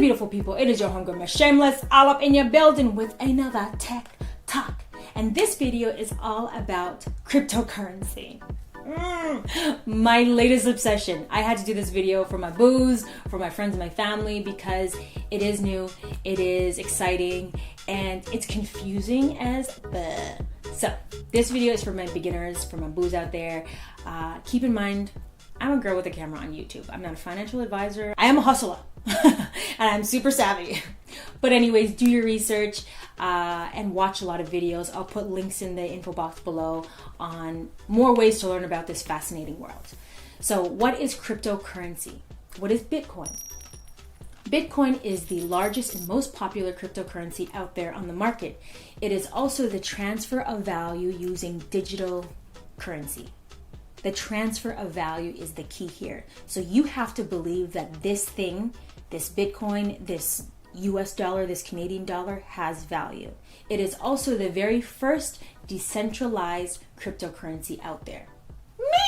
beautiful people, it is your homegirl Miss Shameless, all up in your building with another tech talk. And this video is all about cryptocurrency. My latest obsession. I had to do this video for my booze, for my friends and my family, because it is new, it is exciting, and it's confusing as bleh. So this video is for my beginners, for my booze out there. Keep in mind, I'm a girl with a camera on YouTube. I'm not a financial advisor. I am a hustler and I'm super savvy. But anyways, do your research and watch a lot of videos. I'll put links in the info box below on more ways to learn about this fascinating world. So what is cryptocurrency? What is Bitcoin? Bitcoin is the largest and most popular cryptocurrency out there on the market. It is also the transfer of value using digital currency. The transfer of value is the key here. So you have to believe that this thing, this Bitcoin, this US dollar, this Canadian dollar has value. It is also the very first decentralized cryptocurrency out there.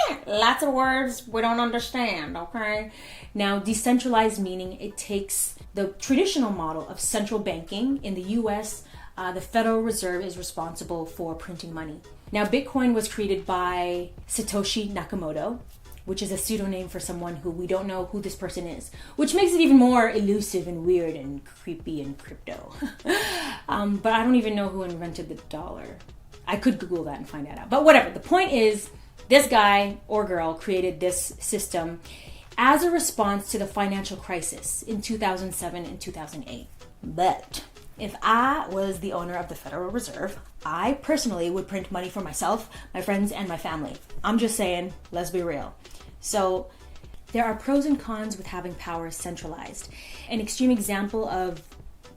Man, lots of words we don't understand, okay? Now, decentralized meaning it takes the traditional model of central banking. In the US, the Federal Reserve is responsible for printing money. Now, Bitcoin was created by Satoshi Nakamoto, which is a pseudonym for someone who we don't know who this person is, which makes it even more elusive and weird and creepy and crypto. But I don't even know who invented the dollar. I could Google that and find that out. But whatever, the point is, this guy or girl created this system as a response to the financial crisis in 2007 and 2008. But if I was the owner of the Federal Reserve, I personally would print money for myself, my friends, and my family. I'm just saying, let's be real. So there are pros and cons with having power centralized. An extreme example of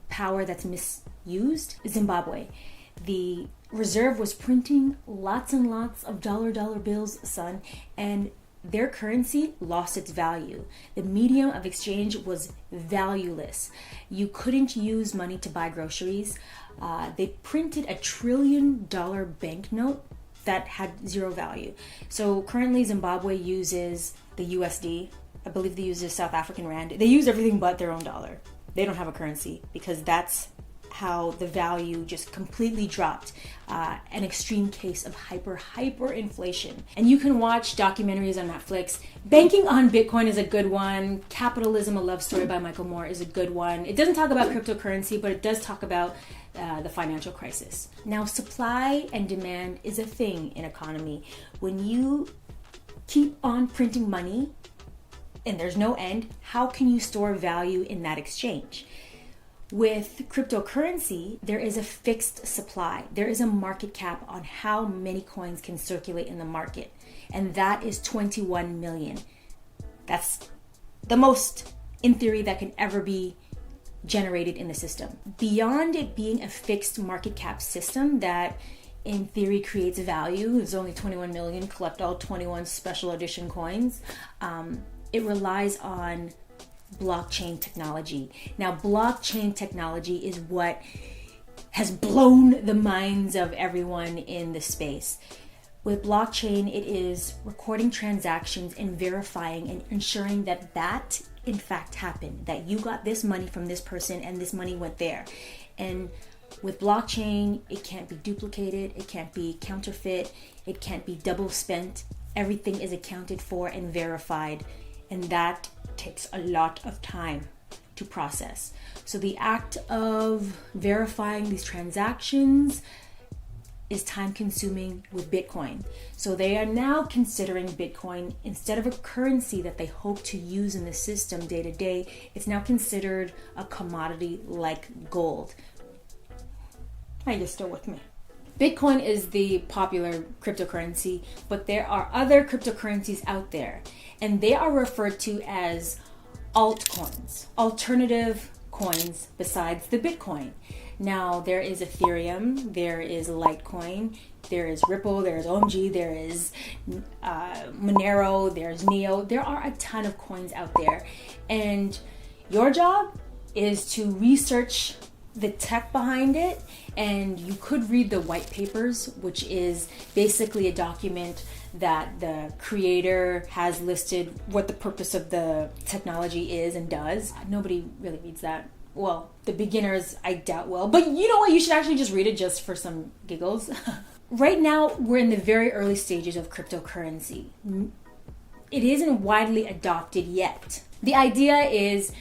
power that's misused is Zimbabwe. The reserve was printing lots and lots of dollar bills, son, and their currency lost its value. The medium of exchange was valueless. You couldn't use money to buy groceries. They printed $1 trillion banknote that had zero value. So currently Zimbabwe uses the USD. I believe they use the South African Rand. They use everything but their own dollar. They don't have a currency because that's how the value just completely dropped. An extreme case of hyperinflation. And you can watch documentaries on Netflix. Banking on Bitcoin is a good one. Capitalism, A Love Story by Michael Moore is a good one. It doesn't talk about cryptocurrency, but it does talk about the financial crisis. Now, supply and demand is a thing in economy. When you keep on printing money and there's no end, how can you store value in that exchange? With cryptocurrency, there is a fixed supply. There is a market cap on how many coins can circulate in the market, and that is 21 million. That's the most, in theory, that can ever be generated in the system. Beyond it being a fixed market cap system that in theory creates value, there's only 21 million, collect all 21 special edition coins, it relies on blockchain technology. Now, blockchain technology is what has blown the minds of everyone in the space. With blockchain, it is recording transactions and verifying and ensuring that that in fact happened, that you got this money from this person and this money went there. And with blockchain, it can't be duplicated, it can't be counterfeit, it can't be double spent. Everything is accounted for and verified, and that takes a lot of time to process. So the act of verifying these transactions is time consuming with Bitcoin. So they are now considering Bitcoin, instead of a currency that they hope to use in the system day to day, it's now considered a commodity like gold. Are you still with me? Bitcoin is the popular cryptocurrency, but there are other cryptocurrencies out there, and they are referred to as altcoins, alternative coins besides the Bitcoin. Now, there is Ethereum, there is Litecoin, there is Ripple, there is OMG, there is Monero, there's Neo. There are a ton of coins out there, and your job is to research the tech behind it, and you could read the white papers, which is basically a document that the creator has listed what the purpose of the technology is and does. Nobody really reads that. Well, the beginners, I doubt will. But you know what? You should actually just read it just for some giggles. Right now, we're in the very early stages of cryptocurrency. It isn't widely adopted yet. The idea is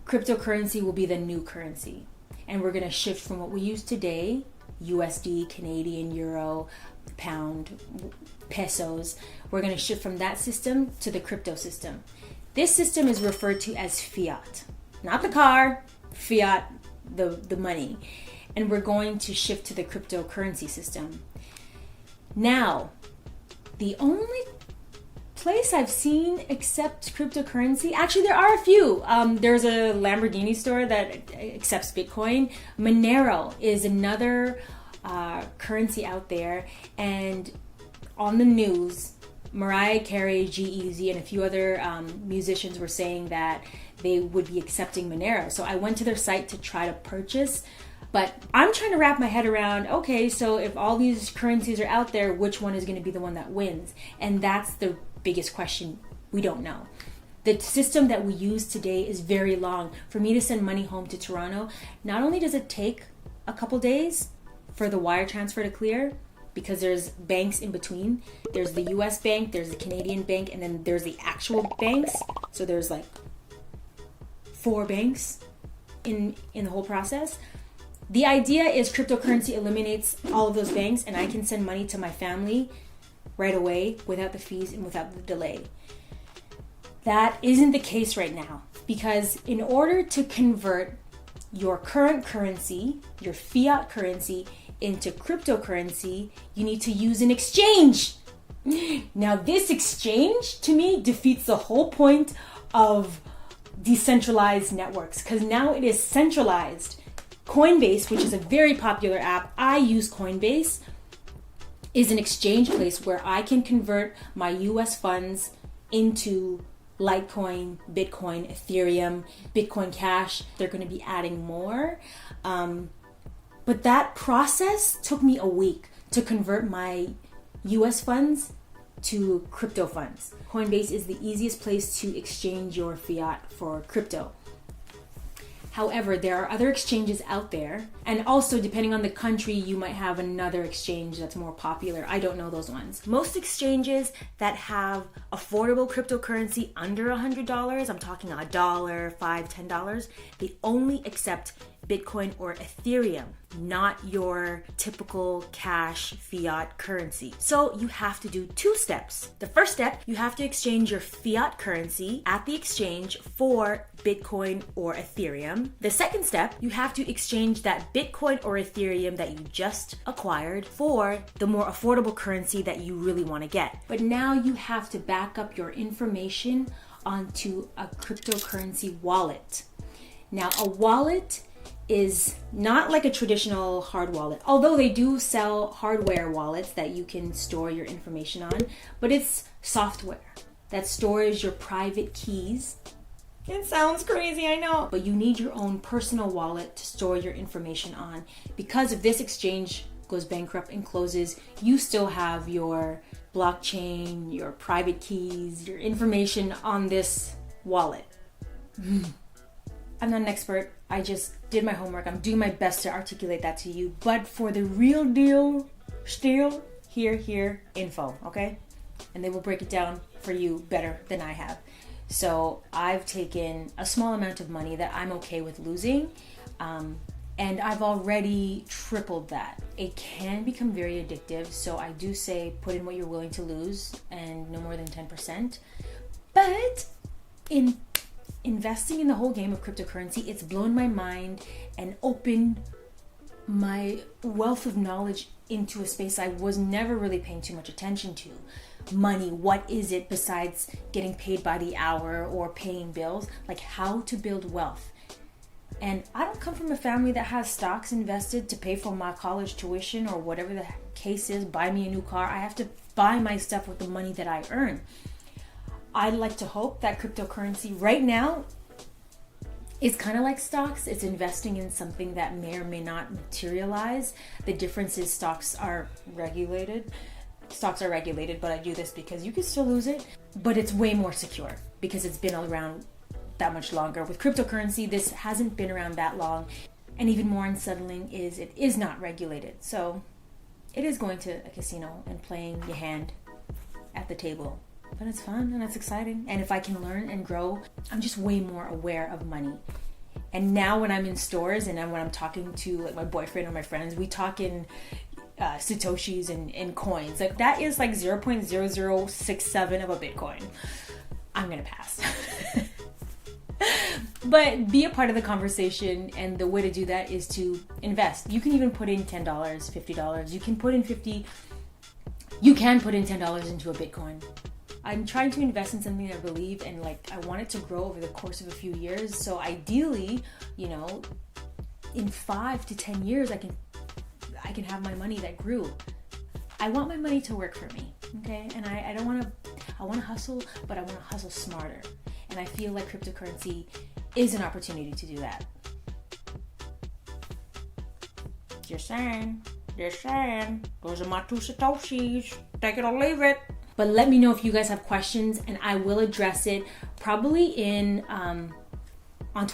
cryptocurrency will be the new currency. And we're going to shift from what we use today, USD, Canadian, Euro, pound, pesos. We're going to shift from that system to the crypto system. This system is referred to as fiat. Not the car, fiat, the money. And we're going to shift to the cryptocurrency system. Now, the only place I've seen accept cryptocurrency, actually there are a few. There's a Lamborghini store that accepts Bitcoin. Monero is another currency out there, and on the news, Mariah Carey, G-Eazy, and a few other musicians were saying that they would be accepting Monero. So I went to their site to try to purchase. But I'm trying to wrap my head around, okay, so if all these currencies are out there, which one is going to be the one that wins? And that's the biggest question. We don't know. The system that we use today is very long. For me to send money home to Toronto, not only does it take a couple days for the wire transfer to clear, because there's banks in between. There's the US bank, there's the Canadian bank, and then there's the actual banks. So there's like 4 banks in the whole process. The idea is cryptocurrency eliminates all of those banks, and I can send money to my family right away without the fees and without the delay. That isn't the case right now, because in order to convert your current currency, your fiat currency, into cryptocurrency, you need to use an exchange. Now, this exchange, to me, defeats the whole point of decentralized networks, because now it is centralized. Coinbase, which is a very popular app, I use Coinbase, is an exchange place where I can convert my US funds into Litecoin, Bitcoin, Ethereum, Bitcoin Cash. They're going to be adding more. But that process took me a week to convert my US funds to crypto funds. Coinbase is the easiest place to exchange your fiat for crypto. However, there are other exchanges out there, and also depending on the country, you might have another exchange that's more popular. I don't know those ones. Most exchanges that have affordable cryptocurrency under $100, I'm talking $1, $5, $10, they only accept Bitcoin or Ethereum, not your typical cash fiat currency. So you have to do 2 steps. The first step, you have to exchange your fiat currency at the exchange for Bitcoin or Ethereum. The second step, you have to exchange that Bitcoin or Ethereum that you just acquired for the more affordable currency that you really want to get. But now you have to back up your information onto a cryptocurrency wallet. Now, a wallet is not like a traditional hard wallet, although they do sell hardware wallets that you can store your information on, but it's software that stores your private keys. It sounds crazy, I know, but you need your own personal wallet to store your information on, because if this exchange goes bankrupt and closes, you still have your blockchain, your private keys, your information on this wallet. I'm not an expert. I just did my homework. I'm doing my best to articulate that to you. But for the real deal, still here info, okay? And they will break it down for you better than I have. So I've taken a small amount of money that I'm okay with losing, and I've already tripled that. It can become very addictive, so I do say put in what you're willing to lose and no more than 10%. But in investing in the whole game of cryptocurrency, it's blown my mind and opened my wealth of knowledge into a space I was never really paying too much attention to. Money, what is it besides getting paid by the hour or paying bills? Like how to build wealth. And I don't come from a family that has stocks invested to pay for my college tuition or whatever the case is, buy me a new car. I have to buy my stuff with the money that I earn. I'd like to hope that cryptocurrency right now is kind of like stocks. It's investing in something that may or may not materialize. The difference is stocks are regulated stocks are regulated, but I do this because you can still lose it, but it's way more secure because it's been around that much longer. With cryptocurrency, this hasn't been around that long, and even more unsettling is it is not regulated. So it is going to a casino and playing your hand at the table, but it's fun and it's exciting. And if I can learn and grow, I'm just way more aware of money. And now when I'm in stores and when I'm talking to like my boyfriend or my friends, we talk in satoshis and coins. Like that is like 0.0067 of a Bitcoin. I'm gonna pass. But be a part of the conversation, and the way to do that is to invest. You can even put in $10, $50. You can put in $10 into a Bitcoin. I'm trying to invest in something I believe and like I want it to grow over the course of a few years. So ideally, you know, in 5 to 10 years I can have my money that grew. I want my money to work for me, okay? And I want to hustle, but I want to hustle smarter. And I feel like cryptocurrency is an opportunity to do that. Just saying. Those are my 2 satoshis. Take it or leave it. But let me know if you guys have questions, and I will address it probably on Twitter.